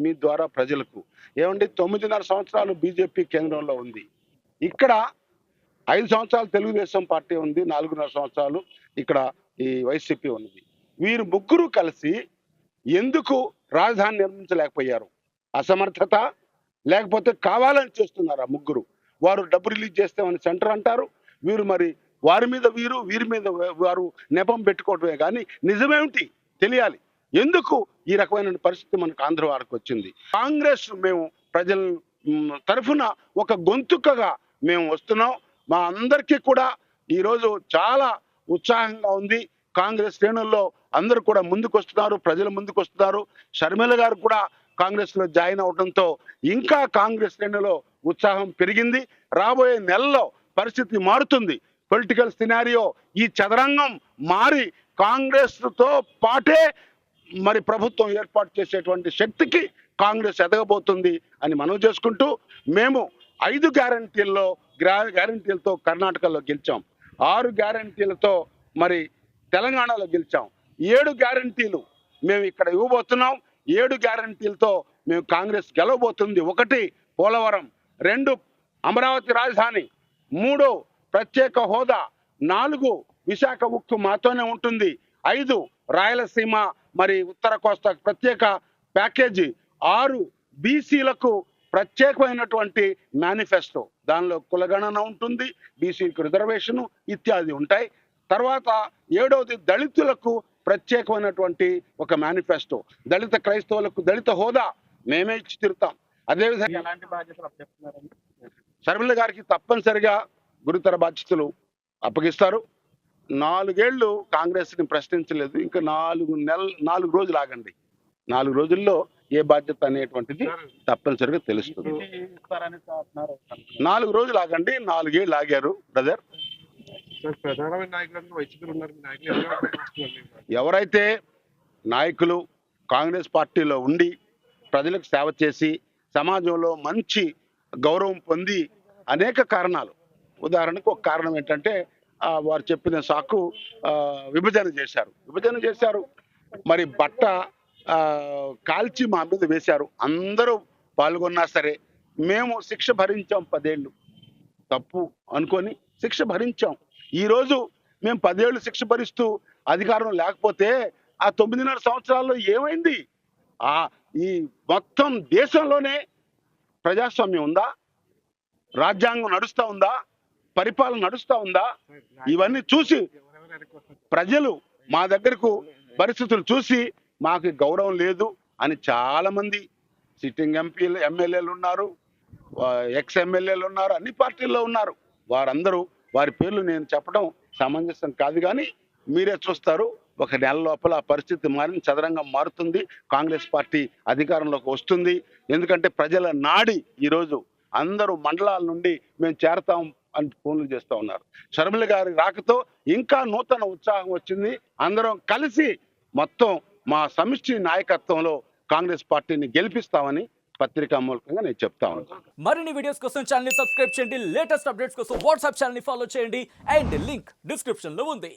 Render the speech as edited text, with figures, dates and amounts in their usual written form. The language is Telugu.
మీ ద్వారా ప్రజలకు ఏమండి 9.5 సంవత్సరాలు బీజేపీ కేంద్రంలో ఉంది. ఇక్కడ 5 సంవత్సరాలు తెలుగుదేశం పార్టీ ఉంది, 4.5 సంవత్సరాలు ఇక్కడ ఈ వైసీపీ ఉంది. వీరు ముగ్గురు కలిసి ఎందుకు రాజధాని నిర్మించలేకపోయారు? అసమర్థత, లేకపోతే కావాలని చేస్తున్నారా ముగ్గురు? వారు డబ్బు రిలీజ్ చేస్తామని సెంటర్ అంటారు, వీరు మరి వారి మీద వీరి మీద వారు నెపం పెట్టుకోవటమే కానీ నిజమేమిటి తెలియాలి. ఎందుకు ఈ రకమైన పరిస్థితి మనకు ఆంధ్ర వారికి వచ్చింది? కాంగ్రెస్ మేము ప్రజల తరఫున ఒక గొంతుకగా మేము వస్తున్నాం. మా అందరికీ కూడా ఈరోజు చాలా ఉత్సాహంగా ఉంది. కాంగ్రెస్ శ్రేణుల్లో అందరూ కూడా ముందుకు వస్తున్నారు, ప్రజలు ముందుకు వస్తున్నారు. షర్మిల గారు కూడా కాంగ్రెస్ లో జాయిన్ అవడంతో ఇంకా కాంగ్రెస్ శ్రేణులో ఉత్సాహం పెరిగింది. రాబోయే నెలలో పరిస్థితి మారుతుంది. పొలిటికల్ సినారియో ఈ చదరంగం మారి కాంగ్రెస్ తో పాటే మరి ప్రభుత్వం ఏర్పాటు చేసేటువంటి శక్తికి కాంగ్రెస్ ఎదగబోతుంది అని మనవి చేసుకుంటూ, మేము 5 గ్యారంటీలతో కర్ణాటకలో గెలిచాం, 6 గ్యారంటీలతో మరి తెలంగాణలో గెలిచాం, 7 గ్యారంటీలు మేము ఇక్కడ ఇవ్వబోతున్నాం. 7 గ్యారంటీలతో మేము కాంగ్రెస్ గెలవబోతుంది. 1 పోలవరం, 2 అమరావతి రాజధాని, 3 ప్రత్యేక హోదా, 4 విశాఖ ఉక్కు మాతోనే ఉంటుంది, 5 రాయలసీమ మరి ఉత్తర కోస్తా ప్రత్యేక ప్యాకేజీ, 6 బీసీలకు ప్రత్యేకమైనటువంటి మేనిఫెస్టో, దానిలో కులగణన ఉంటుంది, బీసీలకు రిజర్వేషను ఇత్యాది ఉంటాయి. తర్వాత 7వది దళితులకు ప్రత్యేకమైనటువంటి ఒక మేనిఫెస్టో, దళిత క్రైస్తవులకు దళిత హోదా మేమే ఇచ్చి తిరుతాం. అదేవిధంగా ఎలాంటి బాధ్యతలు అప్పచెప్తున్నారండి? షర్మిల గారికి తప్పనిసరిగా గురుతర బాధ్యతలు అప్పగిస్తారు. 4 ఏళ్ళు కాంగ్రెస్ ని ప్రశ్నించలేదు, ఇంకా 4 రోజులు ఆగండి. 4 రోజుల్లో ఏ బాధ్యత అనేటువంటిది తప్పనిసరిగా తెలుస్తుంది. 4 రోజులు ఆగండి. 4 ఏళ్ళు ఆగారు బ్రదర్. ఎవరైతే నాయకులు కాంగ్రెస్ పార్టీలో ఉండి ప్రజలకు సేవ చేసి సమాజంలో మంచి గౌరవం పొంది అనేక కారణాలు, ఉదాహరణకు ఒక కారణం ఏంటంటే వారు చెప్పిన సాకు విభజన చేశారు. మరి బట్ట కాల్చి మా మీద వేశారు. అందరూ పాల్గొన్నా సరే మేము శిక్ష భరించాం. 10 ఏళ్ళు తప్పు అనుకొని శిక్ష భరించాం. ఈరోజు మేము 10 ఏళ్ళు శిక్ష భరిస్తూ అధికారం లేకపోతే ఆ 9.5 సంవత్సరాల్లో ఏమైంది? ఈ మొత్తం దేశంలోనే ప్రజాస్వామ్యం ఉందా? రాజ్యాంగం నడుస్తూ ఉందా? పరిపాలన నడుస్తూ ఉందా? ఇవన్నీ చూసి ప్రజలు మా దగ్గరకు పరిస్థితులు చూసి మాకు గౌరవం లేదు అని చాలా మంది సిట్టింగ్ ఎమ్మెల్యేలు ఉన్నారు, ఎక్స్ ఎమ్మెల్యేలు ఉన్నారు, అన్ని పార్టీల్లో ఉన్నారు. వారందరూ వారి పేర్లు నేను చెప్పడం సమంజసం కాదు, కానీ మీరే చూస్తారు. 1 నెల లోపల ఆ పరిస్థితి మారిన చదరంగం మారుతుంది. కాంగ్రెస్ పార్టీ అధికారంలోకి వస్తుంది. ఎందుకంటే ప్రజల నాడి ఈరోజు అందరూ మండలాల నుండి మేము చేరతాం అని ఫోన్లు చేస్తూ ఉన్నారు. షర్మిల గారి రాకతో ఇంకా నూతన ఉత్సాహం వచ్చింది. అందరం కలిసి మొత్తం మా సమిష్టి నాయకత్వంలో కాంగ్రెస్ పార్టీని గెలిపిస్తామని పత్రికా మూలకంగా నేను చెప్తా ఉన్నాను. మరిన్ని వీడియోస్ కోసం ఛానల్ ని సబ్స్క్రైబ్ చేయండి, లేటెస్ట్ అప్డేట్స్ కోసం వాట్సాప్ ఛానల్ ని ఫాలో చేయండి, అండ్ లింక్ డిస్క్రిప్షన్ లో ఉంది.